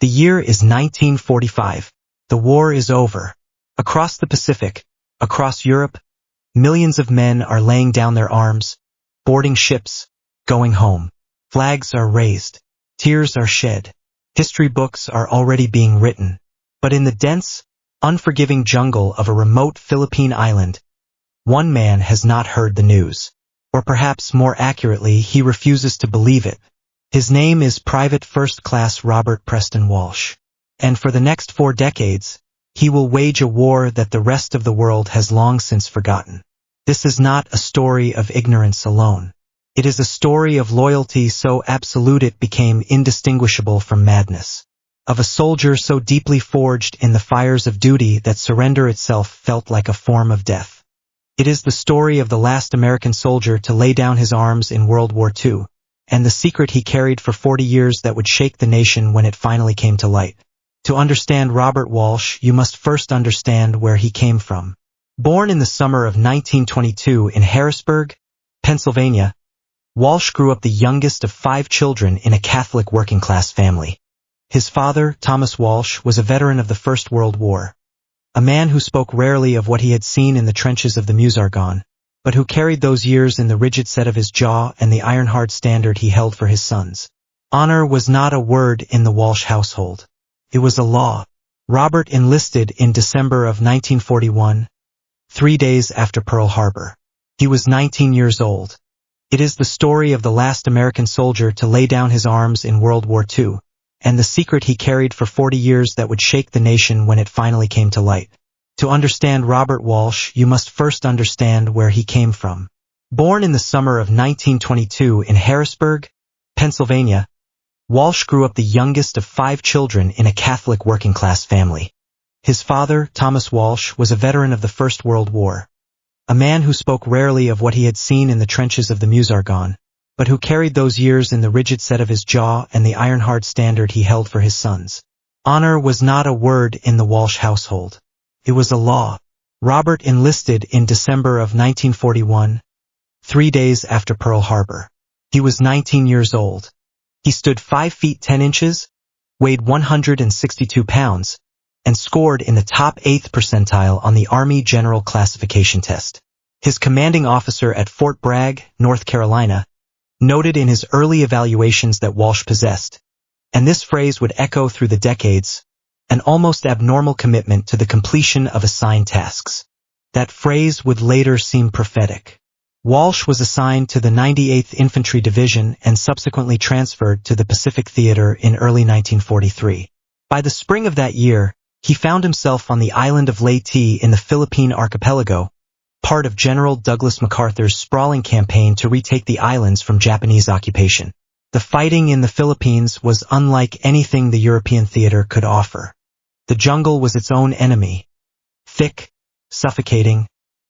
The year is 1945. The war is over. Across the Pacific, across Europe, millions of men are laying down their arms, boarding ships, going home. Flags are raised. Tears are shed. History books are already being written. But in the dense, unforgiving jungle of a remote Philippine island, one man has not heard the news. Or perhaps more accurately, he refuses to believe it. His name is Private First Class Robert Preston Walsh. And for the next 4 decades, he will wage a war that the rest of the world has long since forgotten. This is not a story of ignorance alone. It is a story of loyalty so absolute it became indistinguishable from madness. Of a soldier so deeply forged in the fires of duty that surrender itself felt like a form of death. It is the story of the last American soldier to lay down his arms in World War II, and the secret he carried for 40 years that would shake the nation when it finally came to light. To understand Robert Walsh, you must first understand where he came from. Born in the summer of 1922 in Harrisburg, Pennsylvania, Walsh grew up the youngest of 5 children in a Catholic working-class family. His father, Thomas Walsh, was a veteran of the First World War, a man who spoke rarely of what he had seen in the trenches of the Meuse-Argonne, but who carried those years in the rigid set of his jaw and the iron-hard standard he held for his sons. Honor was not a word in the Walsh household. It was a law. Robert enlisted in December of 1941, 3 days after Pearl Harbor. He was 19 years old. It is the story of the last American soldier to lay down his arms in World War II, and the secret he carried for 40 years that would shake the nation when it finally came to light. To understand Robert Walsh, you must first understand where he came from. Born in the summer of 1922 in Harrisburg, Pennsylvania, Walsh grew up the youngest of 5 children in a Catholic working-class family. His father, Thomas Walsh, was a veteran of the First World War, a man who spoke rarely of what he had seen in the trenches of the Meuse-Argonne, but who carried those years in the rigid set of his jaw and the iron-hard standard he held for his sons. Honor was not a word in the Walsh household. It was a law. Robert enlisted in December of 1941, 3 days after Pearl Harbor. He was 19 years old. He stood 5 feet 10 inches, weighed 162 pounds, and scored in the top 8th percentile on the Army General Classification Test. His commanding officer at Fort Bragg, North Carolina, noted in his early evaluations that Walsh possessed, and this phrase would echo through the decades, an almost abnormal commitment to the completion of assigned tasks. That phrase would later seem prophetic. Walsh was assigned to the 98th Infantry Division and subsequently transferred to the Pacific Theater in early 1943. By the spring of that year, he found himself on the island of Leyte in the Philippine archipelago, part of General Douglas MacArthur's sprawling campaign to retake the islands from Japanese occupation. The fighting in the Philippines was unlike anything the European theater could offer. The jungle was its own enemy, thick, suffocating,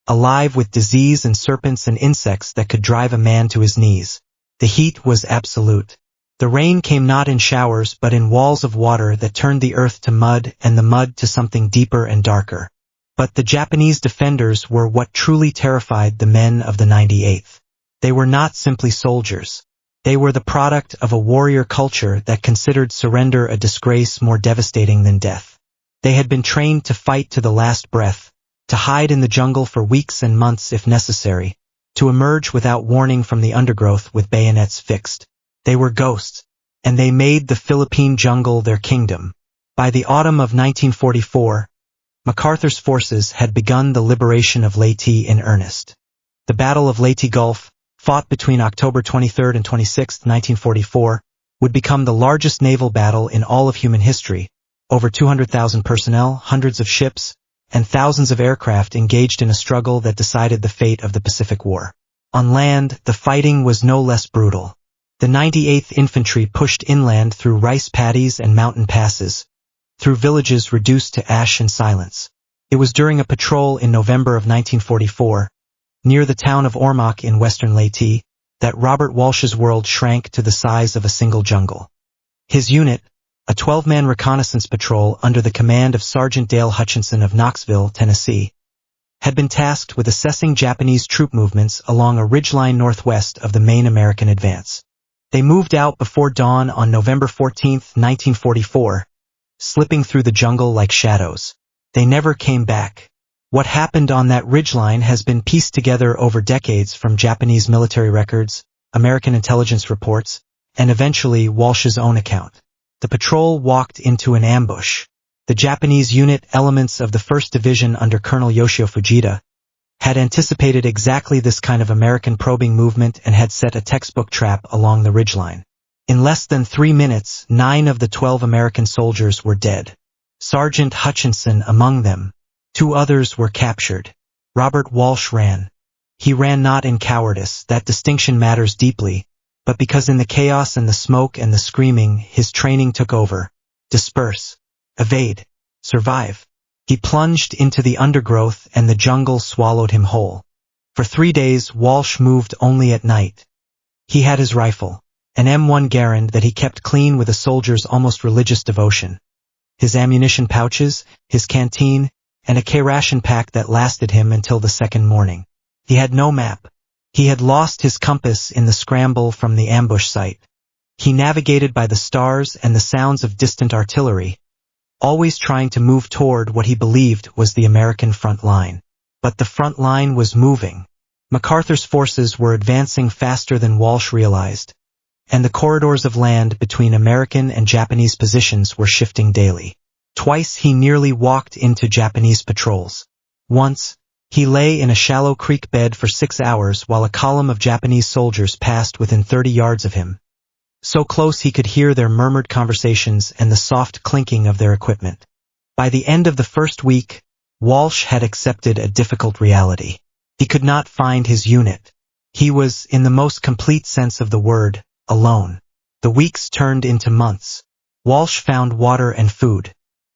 alive with disease and serpents and insects that could drive a man to his knees. The heat was absolute. The rain came not in showers but in walls of water that turned the earth to mud and the mud to something deeper and darker. But the Japanese defenders were what truly terrified the men of the 98th. They were not simply soldiers. They were the product of a warrior culture that considered surrender a disgrace more devastating than death. They had been trained to fight to the last breath, to hide in the jungle for weeks and months if necessary, to emerge without warning from the undergrowth with bayonets fixed. They were ghosts, and they made the Philippine jungle their kingdom. By the autumn of 1944, MacArthur's forces had begun the liberation of Leyte in earnest. The Battle of Leyte Gulf, fought between October 23 and 26, 1944, would become the largest naval battle in all of human history. Over 200,000 personnel, hundreds of ships, and thousands of aircraft engaged in a struggle that decided the fate of the Pacific War. On land, the fighting was no less brutal. The 98th Infantry pushed inland through rice paddies and mountain passes, through villages reduced to ash and silence. It was during a patrol in November of 1944, near the town of Ormoc in western Leyte, that Robert Walsh's world shrank to the size of a single jungle. His unit, a 12-man reconnaissance patrol under the command of Sergeant Dale Hutchinson of Knoxville, Tennessee, had been tasked with assessing Japanese troop movements along a ridgeline northwest of the main American advance. They moved out before dawn on November 14, 1944, slipping through the jungle like shadows. They never came back. What happened on that ridgeline has been pieced together over decades from Japanese military records, American intelligence reports, and eventually Walsh's own account. The patrol walked into an ambush. The Japanese unit elements of the 1st Division under Colonel Yoshio Fujita had anticipated exactly this kind of American probing movement and had set a textbook trap along the ridgeline. In less than 3 minutes, 9 of the 12 American soldiers were dead. Sergeant Hutchinson among them. 2 others were captured. Robert Walsh ran. He ran not in cowardice, that distinction matters deeply, but because in the chaos and the smoke and the screaming, his training took over. Disperse. Evade. Survive. He plunged into the undergrowth and the jungle swallowed him whole. For 3 days, Walsh moved only at night. He had his rifle, an M1 Garand that he kept clean with a soldier's almost religious devotion. His ammunition pouches, his canteen, and a K-ration pack that lasted him until the second morning. He had no map. He had lost his compass in the scramble from the ambush site. He navigated by the stars and the sounds of distant artillery, always trying to move toward what he believed was the American front line. But the front line was moving. MacArthur's forces were advancing faster than Walsh realized, and the corridors of land between American and Japanese positions were shifting daily. Twice he nearly walked into Japanese patrols. Once, he lay in a shallow creek bed for 6 hours while a column of Japanese soldiers passed within 30 yards of him. So close he could hear their murmured conversations and the soft clinking of their equipment. By the end of the first week, Walsh had accepted a difficult reality. He could not find his unit. He was, in the most complete sense of the word, alone. The weeks turned into months. Walsh found water and food.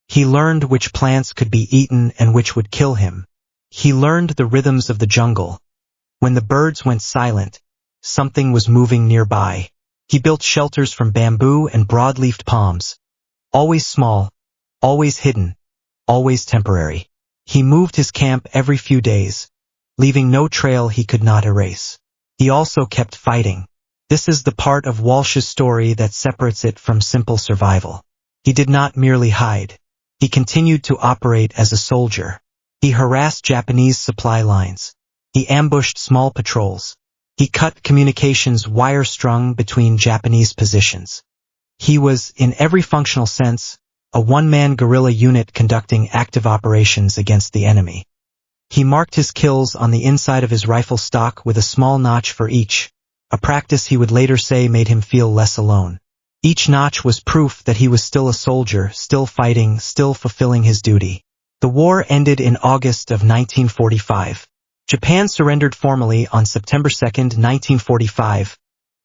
He learned which plants could be eaten and which would kill him. He learned the rhythms of the jungle. When the birds went silent, something was moving nearby. He built shelters from bamboo and broad-leafed palms. Always small, always hidden, always temporary. He moved his camp every few days, leaving no trail he could not erase. He also kept fighting. This is the part of Walsh's story that separates it from simple survival. He did not merely hide. He continued to operate as a soldier. He harassed Japanese supply lines. He ambushed small patrols. He cut communications wire-strung between Japanese positions. He was, in every functional sense, a one-man guerrilla unit conducting active operations against the enemy. He marked his kills on the inside of his rifle stock with a small notch for each, a practice he would later say made him feel less alone. Each notch was proof that he was still a soldier, still fighting, still fulfilling his duty. The war ended in August of 1945. Japan surrendered formally on September 2, 1945,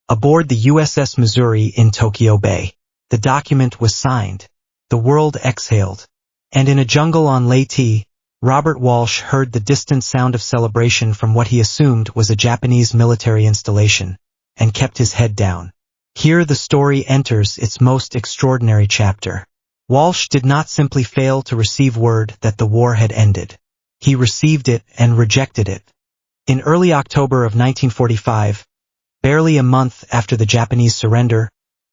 aboard the USS Missouri in Tokyo Bay. The document was signed. The world exhaled. And in a jungle on Leyte, Robert Walsh heard the distant sound of celebration from what he assumed was a Japanese military installation, and kept his head down. Here the story enters its most extraordinary chapter. Walsh did not simply fail to receive word that the war had ended. He received it and rejected it. In early October of 1945, barely a month after the Japanese surrender,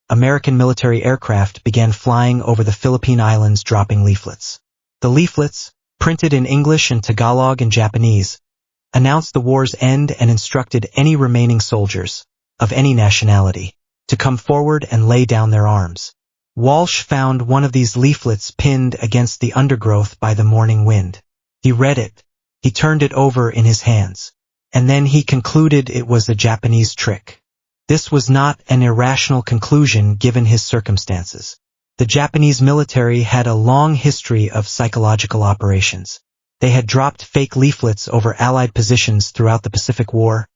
American military aircraft began flying over the Philippine Islands dropping leaflets. The leaflets, printed in English and Tagalog and Japanese, announced the war's end and instructed any remaining soldiers, of any nationality, to come forward and lay down their arms. Walsh found one of these leaflets pinned against the undergrowth by the morning wind. He read it. He turned it over in his hands. And then he concluded it was a Japanese trick. This was not an irrational conclusion given his circumstances. The Japanese military had a long history of psychological operations. They had dropped fake leaflets over Allied positions throughout the Pacific War,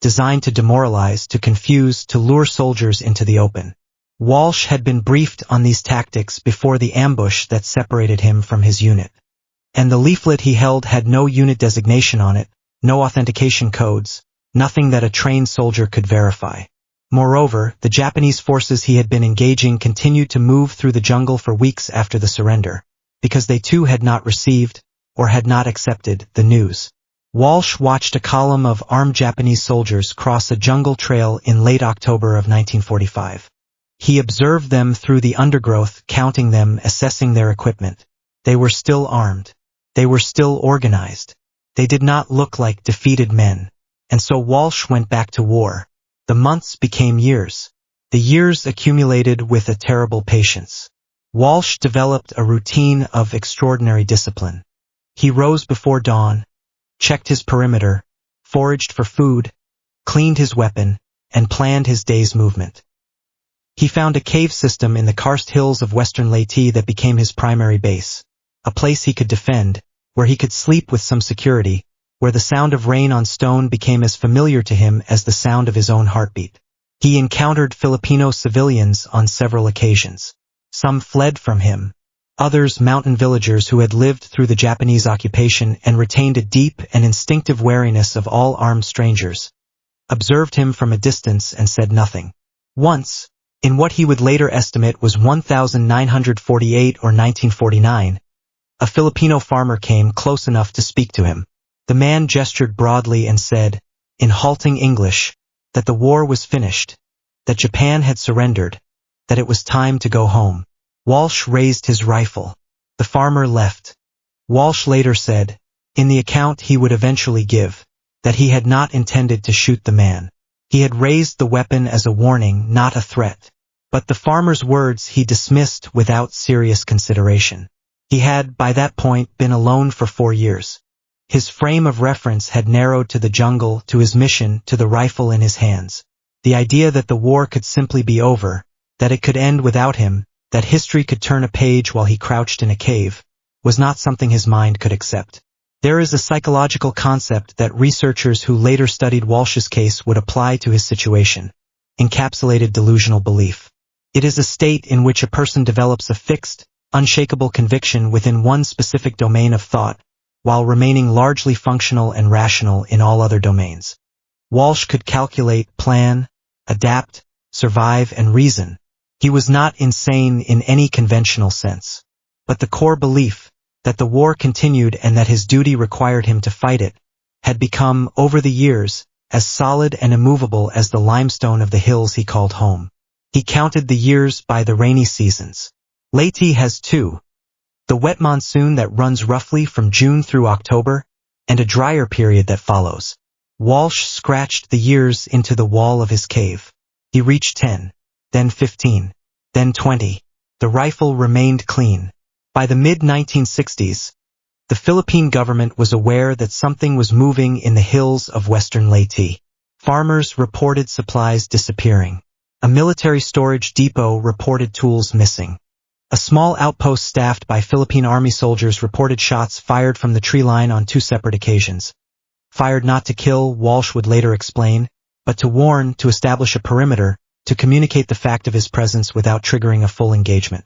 designed to demoralize, to confuse, to lure soldiers into the open. Walsh had been briefed on these tactics before the ambush that separated him from his unit. And the leaflet he held had no unit designation on it, no authentication codes, nothing that a trained soldier could verify. Moreover, the Japanese forces he had been engaging continued to move through the jungle for weeks after the surrender, because they too had not received, or had not accepted, the news. Walsh watched a column of armed Japanese soldiers cross a jungle trail in late October of 1945. He observed them through the undergrowth, counting them, assessing their equipment. They were still armed. They were still organized. They did not look like defeated men. And so Walsh went back to war. The months became years. The years accumulated with a terrible patience. Walsh developed a routine of extraordinary discipline. He rose before dawn, checked his perimeter, foraged for food, cleaned his weapon, and planned his day's movement. He found a cave system in the karst hills of western Leyte that became his primary base, a place he could defend, where he could sleep with some security, where the sound of rain on stone became as familiar to him as the sound of his own heartbeat. He encountered Filipino civilians on several occasions. Some fled from him. Others, mountain villagers who had lived through the Japanese occupation and retained a deep and instinctive wariness of all armed strangers, observed him from a distance and said nothing. Once, in what he would later estimate was 1948 or 1949, a Filipino farmer came close enough to speak to him. The man gestured broadly and said, in halting English, that the war was finished, that Japan had surrendered, that it was time to go home. Walsh raised his rifle. The farmer left. Walsh later said, in the account he would eventually give, that he had not intended to shoot the man. He had raised the weapon as a warning, not a threat. But the farmer's words he dismissed without serious consideration. He had, by that point, been alone for 4 years. His frame of reference had narrowed to the jungle, to his mission, to the rifle in his hands. The idea that the war could simply be over, that it could end without him, that history could turn a page while he crouched in a cave, was not something his mind could accept. There is a psychological concept that researchers who later studied Walsh's case would apply to his situation: encapsulated delusional belief. It is a state in which a person develops a fixed, unshakable conviction within one specific domain of thought, while remaining largely functional and rational in all other domains. Walsh could calculate, plan, adapt, survive, and reason. He was not insane in any conventional sense. But the core belief, that the war continued and that his duty required him to fight it, had become, over the years, as solid and immovable as the limestone of the hills he called home. He counted the years by the rainy seasons. Leyte has two: the wet monsoon that runs roughly from June through October, and a drier period that follows. Walsh scratched the years into the wall of his cave. He reached 10, then 15, then 20. The rifle remained clean. By the mid-1960s, the Philippine government was aware that something was moving in the hills of western Leyte. Farmers reported supplies disappearing. A military storage depot reported tools missing. A small outpost staffed by Philippine Army soldiers reported shots fired from the tree line on 2 separate occasions. Fired not to kill, Walsh would later explain, but to warn, to establish a perimeter, to communicate the fact of his presence without triggering a full engagement.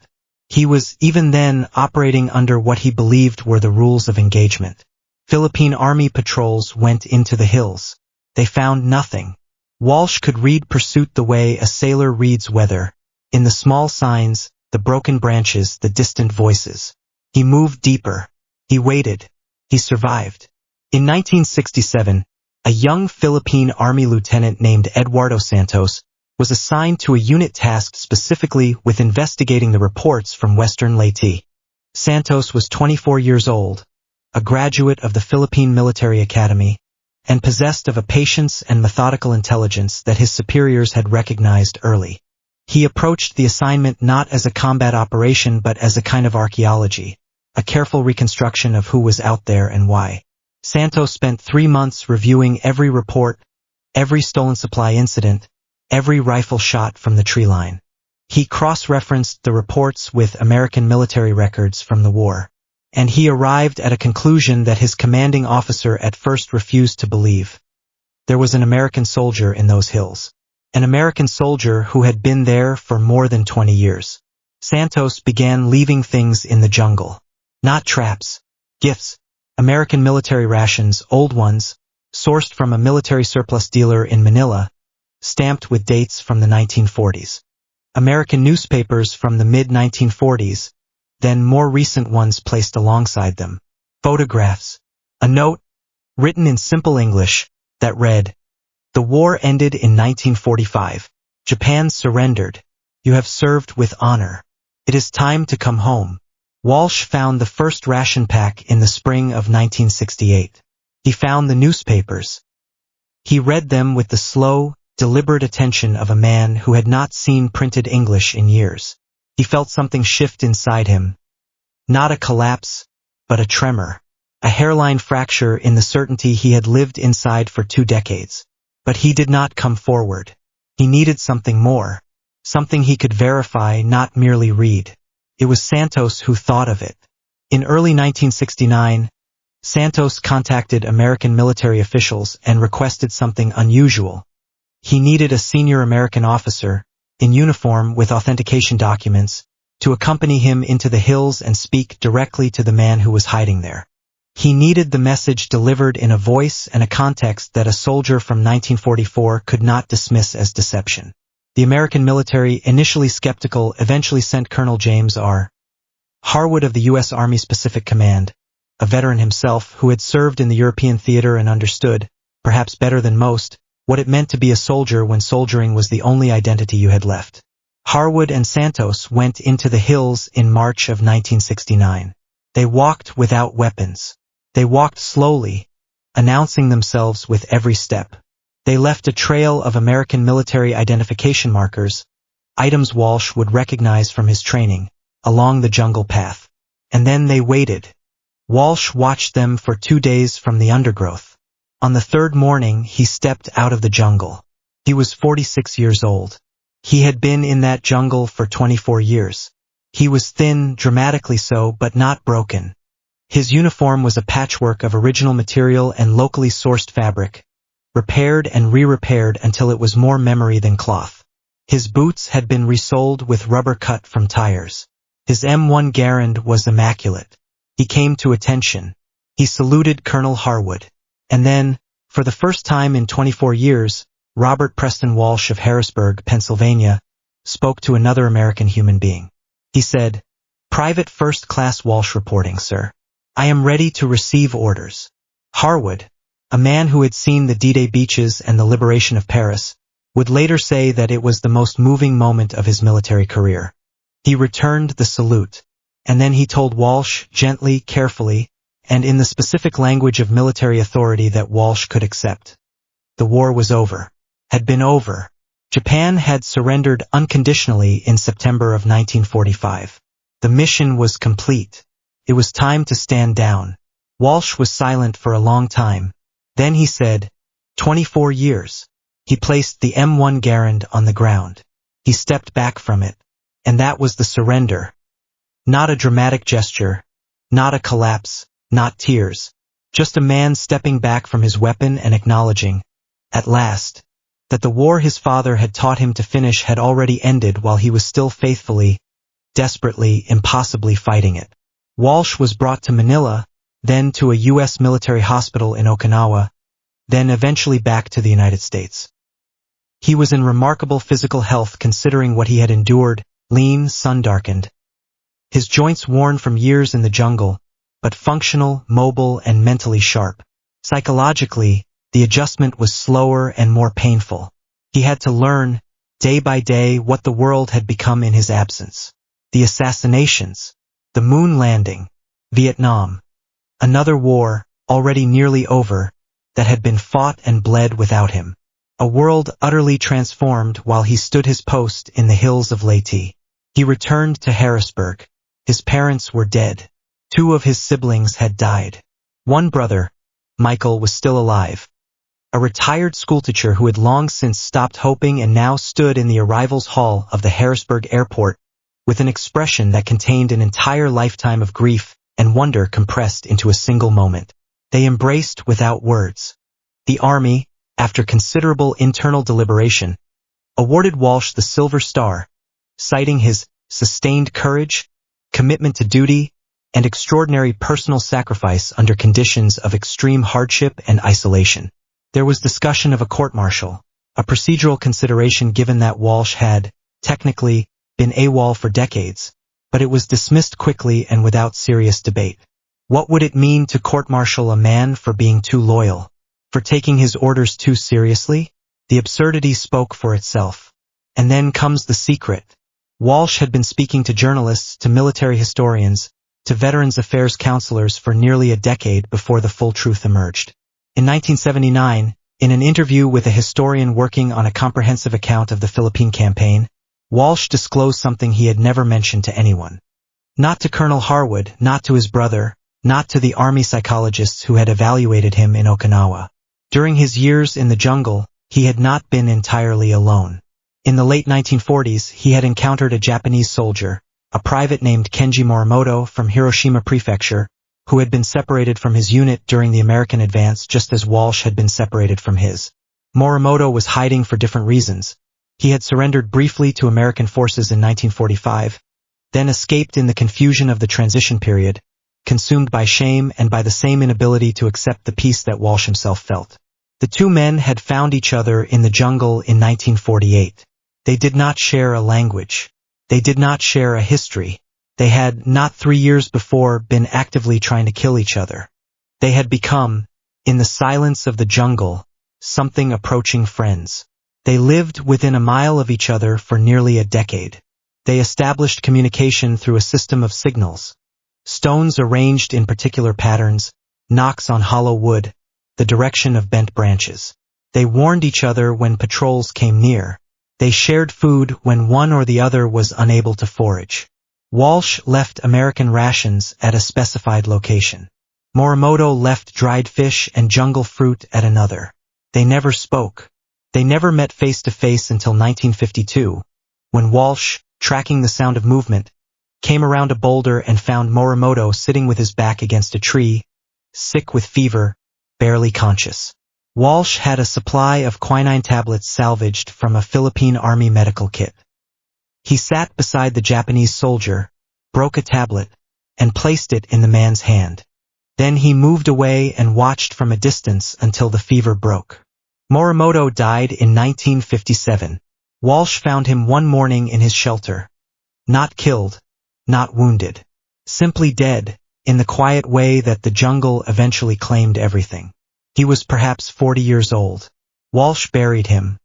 He was, even then, operating under what he believed were the rules of engagement. Philippine Army patrols went into the hills. They found nothing. Walsh could read pursuit the way a sailor reads weather, in the small signs, the broken branches, the distant voices. He moved deeper. He waited. He survived. In 1967, a young Philippine Army lieutenant named Eduardo Santos was assigned to a unit tasked specifically with investigating the reports from western Leyte. Santos was 24 years old, a graduate of the Philippine Military Academy, and possessed of a patience and methodical intelligence that his superiors had recognized early. He approached the assignment not as a combat operation but as a kind of archaeology, a careful reconstruction of who was out there and why. Santos spent 3 months reviewing every report, every stolen supply incident, every rifle shot from the tree line. He cross-referenced the reports with American military records from the war, and he arrived at a conclusion that his commanding officer at first refused to believe. There was an American soldier in those hills. An American soldier who had been there for more than 20 years. Santos began leaving things in the jungle. Not traps, gifts, American military rations, old ones, sourced from a military surplus dealer in Manila, stamped with dates from the 1940s. American newspapers from the mid-1940s, then more recent ones placed alongside them. Photographs. A note, written in simple English, that read, "The war ended in 1945. Japan surrendered. You have served with honor. It is time to come home. Walsh found the first ration pack in the spring of 1968. He found the newspapers. He read them with the slow, deliberate attention of a man who had not seen printed English in years. He felt something shift inside him. Not a collapse, but a tremor. A hairline fracture in the certainty he had lived inside for 2 decades. But he did not come forward. He needed something more. Something he could verify, not merely read. It was Santos who thought of it. In early 1969, Santos contacted American military officials and requested something unusual. He needed a senior American officer, in uniform with authentication documents, to accompany him into the hills and speak directly to the man who was hiding there. He needed the message delivered in a voice and a context that a soldier from 1944 could not dismiss as deception. The American military, initially skeptical, eventually sent Colonel James R. Harwood of the U.S. Army's Pacific Command, a veteran himself who had served in the European theater and understood, perhaps better than most, what it meant to be a soldier when soldiering was the only identity you had left. Harwood and Santos went into the hills in March of 1969. They walked without weapons. They walked slowly, announcing themselves with every step. They left a trail of American military identification markers, items Walsh would recognize from his training, along the jungle path. And then they waited. Walsh watched them for 2 days from the undergrowth. On the 3rd morning, he stepped out of the jungle. He was 46 years old. He had been in that jungle for 24 years. He was thin, dramatically so, but not broken. His uniform was a patchwork of original material and locally sourced fabric, repaired and re-repaired until it was more memory than cloth. His boots had been resoled with rubber cut from tires. His M1 Garand was immaculate. He came to attention. He saluted Colonel Harwood. And then, for the first time in 24 years, Robert Preston Walsh of Harrisburg, Pennsylvania, spoke to another American human being. He said, "Private First Class Walsh reporting, sir. I am ready to receive orders." Harwood, a man who had seen the D-Day beaches and the liberation of Paris, would later say that it was the most moving moment of his military career. He returned the salute, and then he told Walsh gently, carefully, and in the specific language of military authority that Walsh could accept. The war was over. Had been over. Japan had surrendered unconditionally in September of 1945. The mission was complete. It was time to stand down. Walsh was silent for a long time. Then he said, 24 years. He placed the M1 Garand on the ground. He stepped back from it. And that was the surrender. Not a dramatic gesture. Not a collapse. Not tears. Just a man stepping back from his weapon and acknowledging, at last, that the war his father had taught him to finish had already ended while he was still faithfully, desperately, impossibly fighting it. Walsh was brought to Manila, then to a U.S. military hospital in Okinawa, then eventually back to the United States. He was in remarkable physical health considering what he had endured, lean, sun-darkened. His joints worn from years in the jungle, but functional, mobile, and mentally sharp. Psychologically, the adjustment was slower and more painful. He had to learn, day by day, what the world had become in his absence. The assassinations, the moon landing, Vietnam, another war, already nearly over, that had been fought and bled without him. A world utterly transformed while he stood his post in the hills of Leyte. He returned to Harrisburg. His parents were dead. 2 of his siblings had died. One brother, Michael, was still alive. A retired schoolteacher who had long since stopped hoping and now stood in the arrivals hall of the Harrisburg airport with an expression that contained an entire lifetime of grief and wonder compressed into a single moment. They embraced without words. The Army, after considerable internal deliberation, awarded Walsh the Silver Star, citing his sustained courage, commitment to duty, and extraordinary personal sacrifice under conditions of extreme hardship and isolation. There was discussion of a court-martial, a procedural consideration given that Walsh had, technically, been AWOL for decades, but it was dismissed quickly and without serious debate. What would it mean to court-martial a man for being too loyal? For taking his orders too seriously? The absurdity spoke for itself. And then comes the secret. Walsh had been speaking to journalists, to military historians, to Veterans Affairs counselors for nearly a decade before the full truth emerged. In 1979, in an interview with a historian working on a comprehensive account of the Philippine campaign, Walsh disclosed something he had never mentioned to anyone. Not to Colonel Harwood, not to his brother, not to the army psychologists who had evaluated him in Okinawa. During his years in the jungle, he had not been entirely alone. In the late 1940s, he had encountered a Japanese soldier, a private named Kenji Morimoto from Hiroshima Prefecture, who had been separated from his unit during the American advance just as Walsh had been separated from his. Morimoto was hiding for different reasons. He had surrendered briefly to American forces in 1945, then escaped in the confusion of the transition period, consumed by shame and by the same inability to accept the peace that Walsh himself felt. The two men had found each other in the jungle in 1948. They did not share a language. They did not share a history. They had, not 3 years before, been actively trying to kill each other. They had become, in the silence of the jungle, something approaching friends. They lived within a mile of each other for nearly a decade. They established communication through a system of signals. Stones arranged in particular patterns, knocks on hollow wood, the direction of bent branches. They warned each other when patrols came near. They shared food when one or the other was unable to forage. Walsh left American rations at a specified location. Morimoto left dried fish and jungle fruit at another. They never spoke. They never met face to face until 1952, when Walsh, tracking the sound of movement, came around a boulder and found Morimoto sitting with his back against a tree, sick with fever, barely conscious. Walsh had a supply of quinine tablets salvaged from a Philippine Army medical kit. He sat beside the Japanese soldier, broke a tablet, and placed it in the man's hand. Then he moved away and watched from a distance until the fever broke. Morimoto died in 1957. Walsh found him one morning in his shelter. Not killed, not wounded. Simply dead, in the quiet way that the jungle eventually claimed everything. He was perhaps 40 years old. Walsh buried him.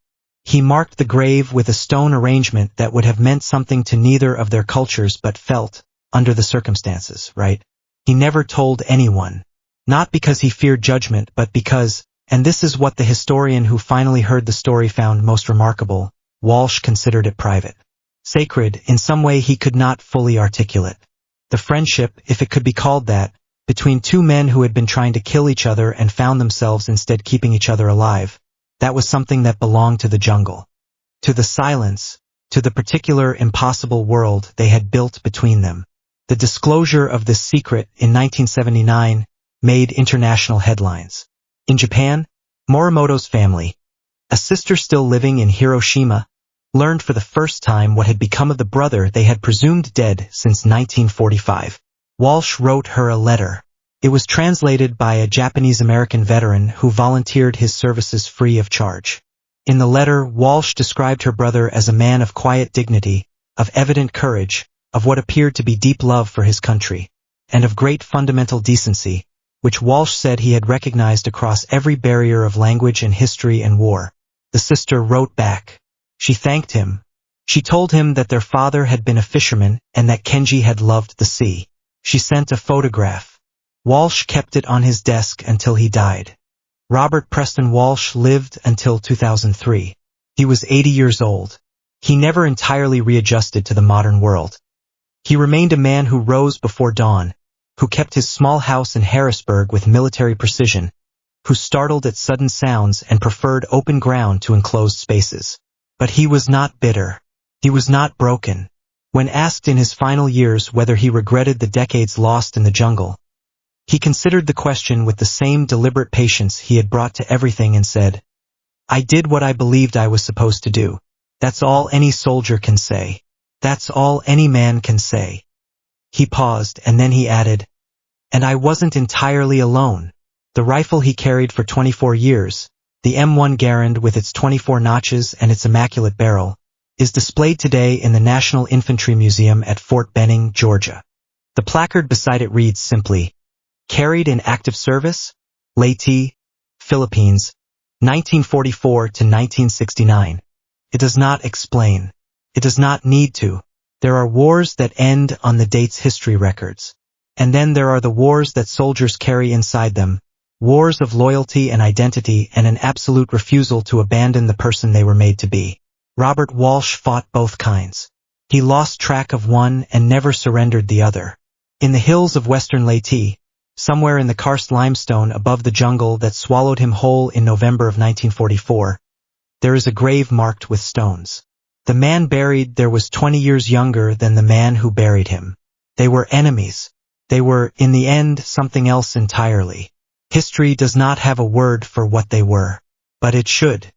He marked the grave with a stone arrangement that would have meant something to neither of their cultures but felt, under the circumstances, right. He never told anyone. Not because he feared judgment but because, and this is what the historian who finally heard the story found most remarkable, Walsh considered it private. Sacred, in some way he could not fully articulate. The friendship, if it could be called that, between two men who had been trying to kill each other and found themselves instead keeping each other alive, that was something that belonged to the jungle. To the silence, to the particular impossible world they had built between them. The disclosure of this secret in 1979 made international headlines. In Japan, Morimoto's family, a sister still living in Hiroshima, learned for the first time what had become of the brother they had presumed dead since 1945. Walsh wrote her a letter. It was translated by a Japanese-American veteran who volunteered his services free of charge. In the letter, Walsh described her brother as a man of quiet dignity, of evident courage, of what appeared to be deep love for his country, and of great fundamental decency, which Walsh said he had recognized across every barrier of language and history and war. The sister wrote back. She thanked him. She told him that their father had been a fisherman and that Kenji had loved the sea. She sent a photograph. Walsh kept it on his desk until he died. Robert Preston Walsh lived until 2003. He was 80 years old. He never entirely readjusted to the modern world. He remained a man who rose before dawn, who kept his small house in Harrisburg with military precision, who startled at sudden sounds and preferred open ground to enclosed spaces. But he was not bitter. He was not broken. When asked in his final years whether he regretted the decades lost in the jungle, he considered the question with the same deliberate patience he had brought to everything and said, "I did what I believed I was supposed to do. That's all any soldier can say. That's all any man can say." He paused and then he added, "And I wasn't entirely alone." The rifle he carried for 24 years, the M1 Garand with its 24 notches and its immaculate barrel, is displayed today in the National Infantry Museum at Fort Benning, Georgia. The placard beside it reads simply, "Carried in active service, Leyte, Philippines, 1944 to 1969. It does not explain. It does not need to. There are wars that end on the date's history records. And then there are the wars that soldiers carry inside them, wars of loyalty and identity and an absolute refusal to abandon the person they were made to be. Robert Walsh fought both kinds. He lost track of one and never surrendered the other. In the hills of western Leyte, somewhere in the karst limestone above the jungle that swallowed him whole in November of 1944, there is a grave marked with stones. The man buried there was 20 years younger than the man who buried him. They were enemies. They were, in the end, something else entirely. History does not have a word for what they were. But it should.